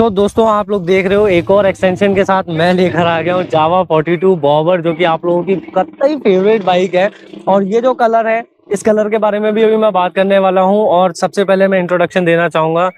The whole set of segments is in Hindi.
तो दोस्तों आप लोग देख रहे हो एक और एक्सटेंशन के साथ मैं लेकर आ गया हूँ जावा 42 बॉबर, जो कि आप लोगों की कतई फेवरेट बाइक है। और ये जो कलर है, इस कलर के बारे में भी अभी मैं बात करने वाला हूँ। और सबसे पहले मैं इंट्रोडक्शन देना चाहूंगा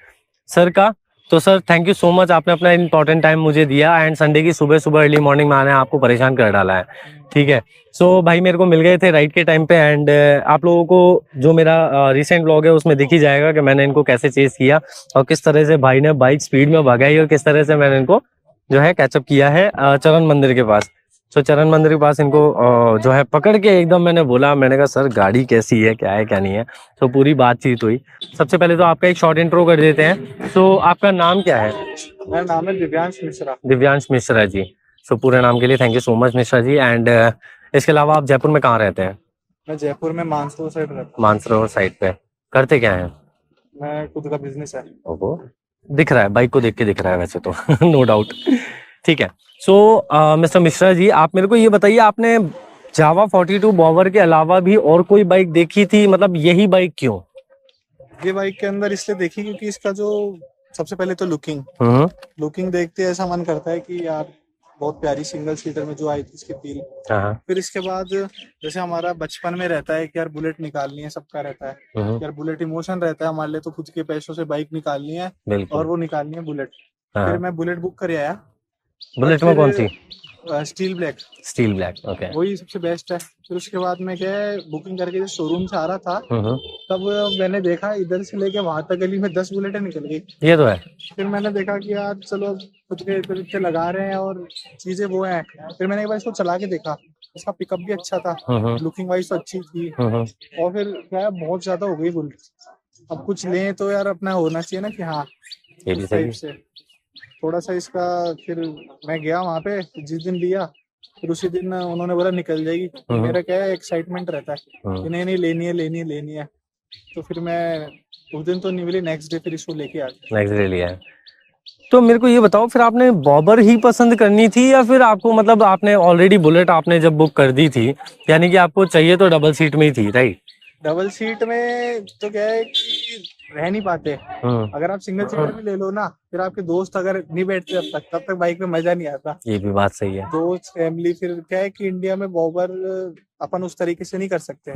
सर का। तो sir thank you so much, आपने अपना इंपॉर्टेंट टाइम मुझे दिया एंड संडे की सुबह सुबह अर्ली मॉर्निंग में आने आपको परेशान कर डाला है। ठीक है, सो भाई मेरे को मिल गए थे राइड के टाइम पे एंड आप लोगों को जो मेरा रिसेंट व्लॉग है उसमें दिख ही जाएगा कि मैंने इनको कैसे चेस किया और किस तरह से भाई ने बाइक स्पीड में भगाई और किस तरह से मैंने इनको जो है कैचअप किया है चरण मंदिर के पास। तो चरण मंदिर के पास इनको जो है पकड़ के एकदम मैंने बोला, मैंने कहा सर गाड़ी कैसी है, क्या है क्या नहीं है। तो पूरी बातचीत हुई। सबसे पहले तो आपका एक शॉर्ट इंट्रो कर देते हैं। तो आपका नाम क्या है? मेरा नाम है दिव्यांश मिश्रा। दिव्यांश मिश्रा जी। सो पूरे नाम के लिए thank you so much Mishra ji. And इसके अलावा आप जयपुर में कहाँ रहते हैं? मैं जयपुर में मानसरोवर साइड रहता हूँ। मानसरोवर साइड पे। करते क्या है? मैं खुद का बिजनेस है। ओहो, दिख रहा है, बाइक को देख के दिख रहा है वैसे तो नो डाउट। ठीक है, सो मिस्टर मिश्रा जी आप मेरे को ये बताइए, आपने जावा 42 बॉबर के अलावा भी और कोई बाइक देखी थी? मतलब यही बाइक क्यों? ये बाइक के अंदर इसलिए देखी क्योंकि इसका जो सबसे पहले तो लुकिंग देखते ऐसा मन करता है कि यार बहुत प्यारी सिंगल सीटर में जो आई थी इसकी फील। हाँ। फिर इसके बाद जैसे हमारा बचपन में रहता है कि यार बुलेट निकालनी है, सबका रहता है यार बुलेट इमोशन रहता है हमारे लिए, तो खुद के पैसों से बाइक निकालनी है और वो निकालनी है बुलेट। फिर मैं बुलेट बुक कर आया। बुलेट में कौन सी? Steel black. Steel black, okay. वही सबसे बेस्ट है। फिर उसके बाद में क्या है, बुकिंग करके जब शोरूम से आ रहा था तब मैंने देखा इधर से लेके वहां तक गली में 10 बुलेटें निकल गई। ये तो है। फिर मैंने देखा कि यार चलो खुद के तरीके लगा रहे हैं और चीजें वो हैं। फिर मैंने एक बार इसको चला के देखा, इसका पिकअप भी अच्छा था, लुकिंग वाइज तो अच्छी थी। और फिर क्या है, बहुत ज्यादा हो गई बुलेट। अब कुछ लें तो यार अपना होना चाहिए ना कि हाँ ये भी सही है। थोड़ा सा इसका। फिर मैं गया वहां पे जिस दिन लिया, फिर उसी दिन उन्होंने बोला निकल जाएगी। मेरा क्या है, एक्साइटमेंट रहता है कि नहीं नहीं लेनी है लेनी है लेनी है। तो फिर मैं उस दिन तो नहीं मिली, नेक्स्ट डे फिर इसको लेके आ गया। नेक्स्ट डे लिया है। तो मेरे को ये बताओ, फिर आपने बॉबर ही पसंद करनी थी या फिर आपको, मतलब आपने ऑलरेडी बुलेट आपने जब बुक कर दी थी, यानी कि आपको चाहिए तो डबल सीट में ही थी, राइट? डबल सीट में तो क्या है कि रह नहीं पाते। अगर आप सिंगल सीटर में ले लो ना, फिर आपके दोस्त अगर नहीं बैठते तब तक बाइक में मजा नहीं आता। ये भी बात सही है। दोस्त फैमिली, फिर क्या है कि इंडिया में बॉबर अपन उस तरीके से नहीं कर सकते।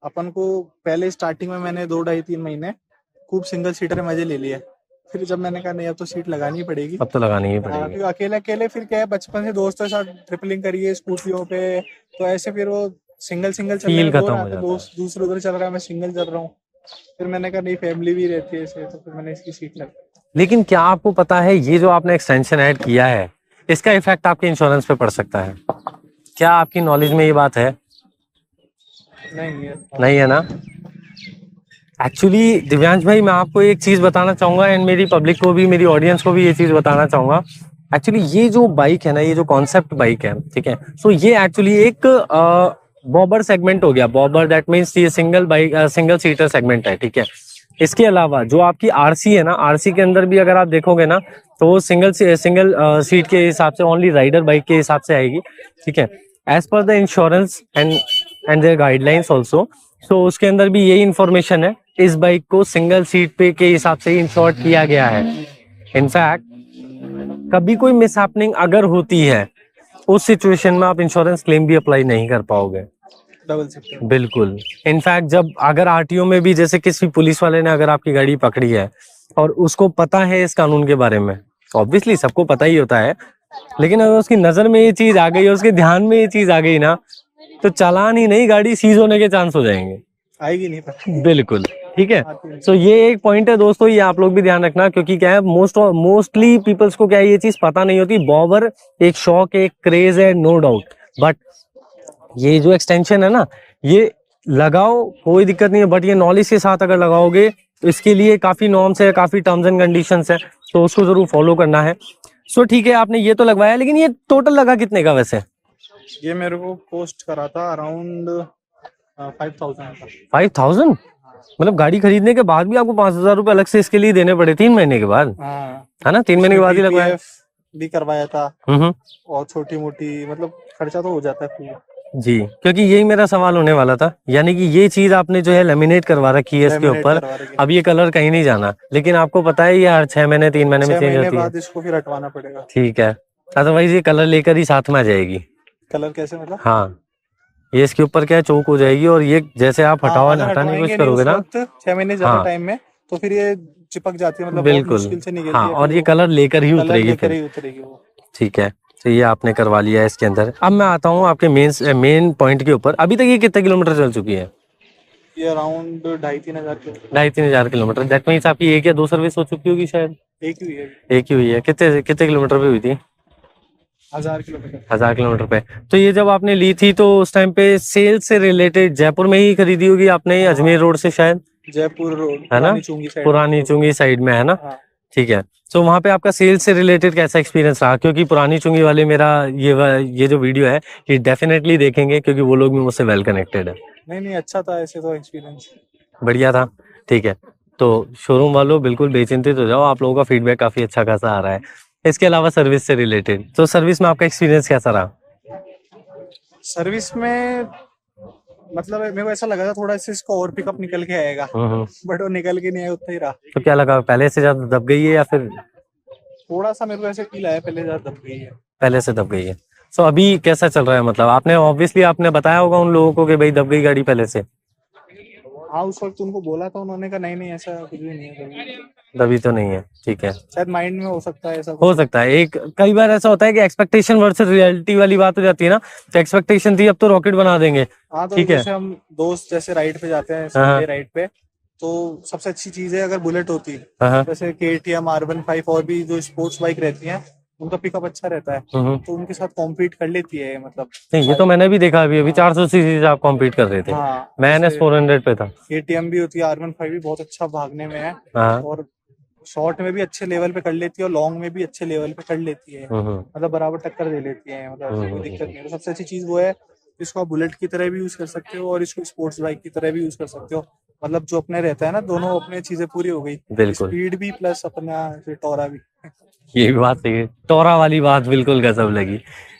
अपन को पहले स्टार्टिंग में मैंने 2-2.5-3 महीने खूब सिंगल सीटर में मजे ले लिए। फिर जब मैंने कहा नहीं अब तो सीट लगानी पड़ेगी, अब तो लगानी ही पड़ेगी। अकेले अकेले फिर क्या है, बचपन से दोस्तों के साथ ट्रिपलिंग करिए स्कूटियों पे, तो ऐसे फिर वो सिंगल चलने में बोर आता है। दोस्त दूसरे उधर चल रहा है, मैं सिंगल चल रहा हूँ। फिर मैंने कहा नहीं फैमिली भी रहती है ऐसे, तो फिर मैंने इसकी सीट लगा। लेकिन क्या आपको पता है ये जो आपने एक्सटेंशन ऐड किया है, इसका इफेक्ट आपके इंश्योरेंस पे पड़ सकता है? क्या आपकी नॉलेज में ये बात है? नहीं है ना? एक्चुअली दिव्यांश भाई मैं आपको एक चीज बताना चाहूंगा एंड मेरी पब्लिक को भी, मेरी ऑडियंस को भी ये चीज बताना चाहूंगा। एक्चुअली ये जो बाइक है ना, ये जो कॉन्सेप्ट बाइक है, ठीक है, सो ये एक्चुअली एक बॉबर सेगमेंट हो गया। बॉबर दैट मीन्स ये single bike, single seater segment है, ठीक है। इसके अलावा जो आपकी आरसी है ना, आरसी के अंदर भी अगर आप देखोगे ना तो वो सिंगल सीट के हिसाब से, ओनली राइडर बाइक के हिसाब से आएगी, ठीक है, as per the insurance and their guidelines also. So उसके अंदर भी यही इंफॉर्मेशन है, इस बाइक को सिंगल सीट पे के हिसाब से इंश्योर्ड किया गया है। इनफैक्ट कभी कोई मिसहैपनिंग अगर होती है उस सिचुएशन में आप इंश्योरेंस क्लेम भी अप्लाई नहीं कर पाओगे। डबल सीटर बिल्कुल। इनफैक्ट जब अगर आरटीओ में भी जैसे किसी पुलिस वाले ने अगर आपकी गाड़ी पकड़ी है और उसको पता है इस कानून के बारे में, ऑब्वियसली सबको पता ही होता है, लेकिन अगर उसकी नजर में ये चीज आ गई और उसके ध्यान में ये चीज आ गई ना, तो चालान ही नहीं, गाड़ी सीज होने के चांस हो जाएंगे। आएगी नहीं पता। बिल्कुल, ठीक है। सो ये एक पॉइंट है दोस्तों, ये आप लोग भी ध्यान रखना, क्योंकि क्या है मोस्टली पीपल्स को क्या है, ये चीज पता नहीं होती। बॉबर एक शौक, एक क्रेज है, नो डाउट, बट ये जो एक्सटेंशन है ना, ये लगाओ कोई दिक्कत नहीं है, बट ये नॉलेज के साथ अगर लगाओगे तो इसके लिए काफी नॉर्म्स है, काफी टर्म्स एंड कंडीशंस है, तो उसको जरूर फॉलो करना है। सो ठीक है, आपने ये तो लगवाया, लेकिन ये टोटल लगा कितने का वैसे? ये मेरे को कॉस्ट करा था अराउंड 5,000 का। 5,000? मतलब गाड़ी खरीदने के बाद भी आपको 5,000 रुपए अलग से इसके लिए देने पड़े 3 महीने के बाद? है ना, 3 महीने के बाद ही लगवाया भी करवाया था और छोटी मोटी मतलब खर्चा तो हो जाता है। जी, क्योंकि यही मेरा सवाल होने वाला था, यानी कि ये चीज आपने जो है लेमिनेट करवा रखी है इसके लेमिनेट ऊपर, करवा रखी है। अब ये कलर कहीं नहीं जाना, लेकिन आपको पता है ये हर 6 महीने 3 महीने में 6 चेंज महीने होती है। बाद इसको फिर हटवाना पड़ेगा। ठीक है, अदरवाइज ये कलर लेकर ही साथ में आ जाएगी। कलर कैसे मतलब? हाँ, ये इसके ऊपर क्या है, चौक हो जाएगी, और ये जैसे आप हाँ, हटाने अगर की कोशिश हटवाएंगे नहीं करोगे उस ना। वक्त 6 महीने ज्यादा हाँ टाइम में, तो फिर ये चिपक जाती है, मतलब बहुत बिल्कुल, मुश्किल से निकलती हाँ, है। और फिर ये वो कलर लेकर ही कलर उतरेगी लेकर फिर। ही उतरेगी वो। ठीक है, तो ये आपने करवा लिया है इसके अंदर। अब मैं आता हूँ आपके मेन पॉइंट के ऊपर। अभी तक ये कितने किलोमीटर चल चुकी है? ये around 2,500-3,000 kilometre. 2,500-3,000 kilometre. That means आपकी एक या दो सर्विस हो चुकी होगी शायद। एक ही हुई है। एक ही हुई है। कितने कितने किलोमीटर पे हुई थी? 1,000 किलोमीटर। 1,000 किलोमीटर पे। तो ये जब आपने ली थी तो उस टाइम पे सेल से रिलेटेड जयपुर में ही खरीदी होगी आपने, अजमेर रोड से शायद, जयपुर रोड, है ना? पुरानी चुंगी साइड। पुरानी चुंगी साइड में, है ना? हाँ। ठीक है। तो वहाँ पे आपका सेल्स से रिलेटेड कैसा एक्सपीरियंस रहा? क्योंकि पुरानी चुंगी वाले मेरा ये जो वीडियो है ये डेफिनेटली देखेंगे, क्योंकि वो लोग भी मुझसे वेल कनेक्टेड है। नहीं, अच्छा था ऐसे तो एक्सपीरियंस। बढ़िया था। ठीक है, तो शोरूम वालों बिल्कुल बेचिंतित हो जाओ, आप लोगों का फीडबैक काफी अच्छा खासा आ रहा है। इसके अलावा सर्विस से रिलेटेड, तो सर्विस में आपका एक्सपीरियंस कैसा रहा? सर्विस में मतलब मेरे को ऐसा लगा था थोड़ा सा इसका और पिकअप निकल के आएगा, बट वो निकल के नहीं आया, उतना ही रहा। तो क्या लगा, पहले से ज्यादा दब गई है या फिर? थोड़ा सा मेरे को ऐसे फील आया, पहले ज्यादा दब गई है। पहले से दब गई है। तो अभी कैसा चल रहा है? मतलब आपने ऑब्वियसली आपने बताया होगा उन लोगों को कि भाई दब गई गाड़ी पहले से। हाँ, उस वक्त उनको बोला था, उन्होंने कहा नहीं ऐसा कुछ भी नहीं है कभी। दबी तो नहीं है। ठीक है, शायद माइंड में हो सकता है ऐसा हो कुछ। सकता है। एक कई बार ऐसा होता है कि एक्सपेक्टेशन वर्सेस रियलिटी वाली बात हो जाती है ना। तो एक्सपेक्टेशन थी अब तो रॉकेट बना देंगे। हाँ, तो ठीक है। जैसे हम दोस्त जैसे राइड पे जाते हैं, हाँ। संडे राइड पे, तो सबसे अच्छी चीज है अगर बुलेट होती, हाँ। जैसे KTM R15 और भी जो स्पोर्ट्स बाइक रहती हैं, उनका पिकअप अच्छा रहता है, तो उनके साथ कॉम्पीट कर लेती है, मतलब। नहीं, ये तो मैंने भी देखा। अभी 400 सीसी से आप कॉम्पीट कर रहे थे। हाँ, मैं NS 400 पे था। KTM भी होती है, R15 भी बहुत अच्छा भागने में है, हाँ। और शॉर्ट में भी अच्छे लेवल पे कर लेती है, और लॉन्ग में भी अच्छे लेवल पे कर लेती है, मतलब बराबर टक्कर दे लेती है, मतलब ऐसी कोई दिक्कत नहीं है। तो सबसे अच्छी चीज वो है, इसको आप बुलेट की तरह भी यूज कर सकते हो और इसको स्पोर्ट्स बाइक की तरह भी यूज कर सकते हो, मतलब जो अपने रहता है ना, दोनों अपने चीजें पूरी हो गई, बिल्कुल। स्पीड भी प्लस अपना टोरा भी। ये भी बात सही है, टोरा वाली बात बिल्कुल गजब लगी।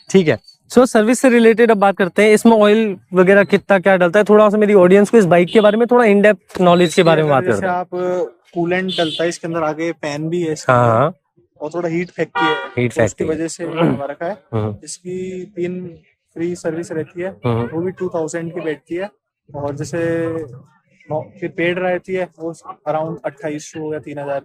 ठीक है, सो सर्विस से रिलेटेड अब बात करते हैं। इसमें ऑयल वगैरह कितना क्या डलता है? थोड़ा सा मेरी ऑडियंस को इस बाइक के बारे में थोड़ा इन डेप्थ नॉलेज के बारे में बात जैसे करते हैं। आप कूलेंट डलता है इसके अंदर, आगे फैन भी है इसके अंदर, हाँ, और थोड़ा हीट फैक्ट्री है, हीट तो उसकी फैक्ट्री वजह से बनवा रखा है। है। इसकी 3 फ्री सर्विस रहती है, वो भी 2000 की बैठती है, और जैसे फिर पेड रहती है वो अराउंड 2,800 या 3,000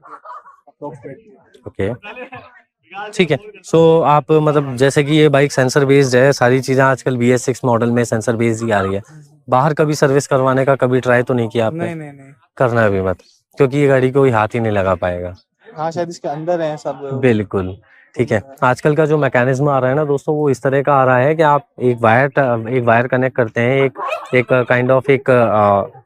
अप्रोक्स बैठती है। ओके, ठीक है। सो आप मतलब जैसे कि ये बाइक सेंसर बेस्ड है, सारी चीजें आजकल BS6 मॉडल में सेंसर बेस्ड ही आ रही है। बाहर कभी सर्विस करवाने का कभी ट्राई तो नहीं किया आपने? नहीं। करना भी मत, क्योंकि ये गाड़ी कोई हाथ ही नहीं लगा पाएगा। हाँ, शायद इसके अंदर है सब। बिल्कुल। ठीक है, आजकल का जो मैकेनिज्म आ रहा है ना दोस्तों, वो इस तरह का आ रहा है कि आप एक वायर कनेक्ट करते हैं, एक काइंड ऑफ एक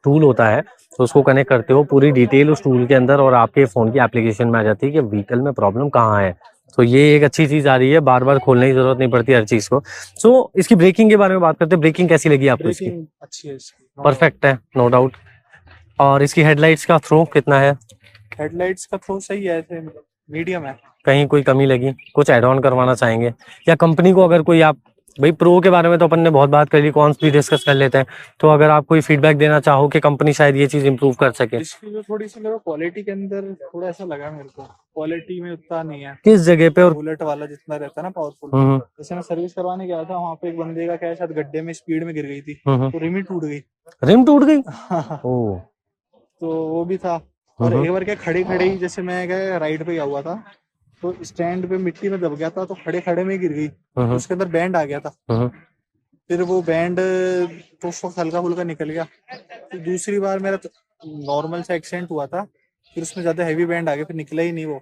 टूल होता है, तो उसको कनेक्ट करते हो, पूरी डिटेल उस टूल के अंदर और आपके फोन की एप्लीकेशन में आ जाती है कि व्हीकल में प्रॉब्लम कहाँ है। तो ये एक अच्छी चीज आ रही है, बार बार खोलने की जरूरत नहीं पड़ती हर चीज को। सो इसकी ब्रेकिंग के बारे में बात करते हैं। ब्रेकिंग कैसी लगी आपको इसकी? ब्रेकिंग अच्छी है इसकी, परफेक्ट है, नो डाउट। और इसकी हेडलाइट्स का थ्रो कितना है? हेडलाइट्स का थ्रो सही है, ऐसे मीडियम है। कहीं कोई कमी लगी, कुछ ऐड ऑन करवाना चाहेंगे? या कंपनी को अगर कोई, आप भाई प्रो के बारे में तो अपन ने बहुत बात कर ली, कॉन्स भी डिस्कस कर लेते हैं, तो अगर आप कोई फीडबैक देना चाहो कि कंपनी शायद ये चीज इंप्रूव कर सके। इसकी जो थोड़ी सी मेरे को क्वालिटी के अंदर थोड़ा ऐसा लगा, मेरे को क्वालिटी में उतना नहीं है किस जगह पे? और बुलेट वाला जितना रहता है ना पावरफुल, जैसे मैं सर्विस करवाने गया था, वहाँ पे एक बंदे का क्या है, शायद गड्ढे में स्पीड में गिर गई थी, तो रिम ही टूट गई। रिम टूट गई? ओह। तो वो भी था। और एक बार क्या, खड़े खड़े ही, जैसे मैं क्या राइड पे गया हुआ था, तो स्टैंड पे मिट्टी में दब गया था, तो खड़े खड़े में गिर गई, तो उसके अंदर बैंड आ गया था। फिर वो बैंड तो उस वक्त हल्का फुल्का निकल गया। तो दूसरी बार मेरा नॉर्मल सा एक्सीडेंट हुआ था, फिर उसमें ज्यादा हैवी बैंड आ गया, फिर निकला ही नहीं वो।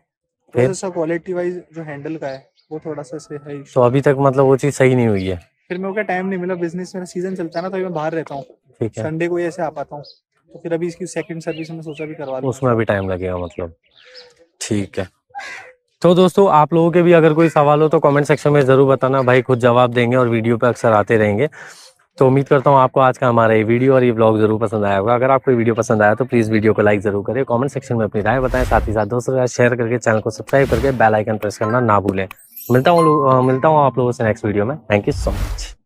थोड़ा सा क्वालिटी वाइज जो हैंडल का है वो थोड़ा सा से है। तो अभी तक मतलब वो चीज सही नहीं हुई है? फिर मेरे को टाइम नहीं मिला, बिजनेस मेरा सीजन चलता है ना, तो मैं बाहर रहता हूँ, ठीक है, संडे को ऐसे आ पाता हूँ, तो फिर अभी इसकी सेकंड सर्विस में सोचा भी करवा लूं। उसमें भी टाइम लगेगा मतलब। ठीक है, तो दोस्तों आप लोगों के भी अगर कोई सवाल हो तो कमेंट सेक्शन में जरूर बताना, भाई खुद जवाब देंगे और वीडियो पे अक्सर आते रहेंगे। तो उम्मीद करता हूँ आपको आज का हमारा ये वीडियो और ये ब्लॉग जरूर पसंद आया होगा। अगर आपको ये वीडियो पसंद आया तो प्लीज़ वीडियो को लाइक जरूर करें, कमेंट सेक्शन में अपनी राय बताएं, साथ ही साथ दोस्तों के साथ शेयर करके चैनल को सब्सक्राइब करके बेल आइकन प्रेस करना ना भूलें। मिलता हूँ आप लोगों से नेक्स्ट वीडियो में। Thank you so much.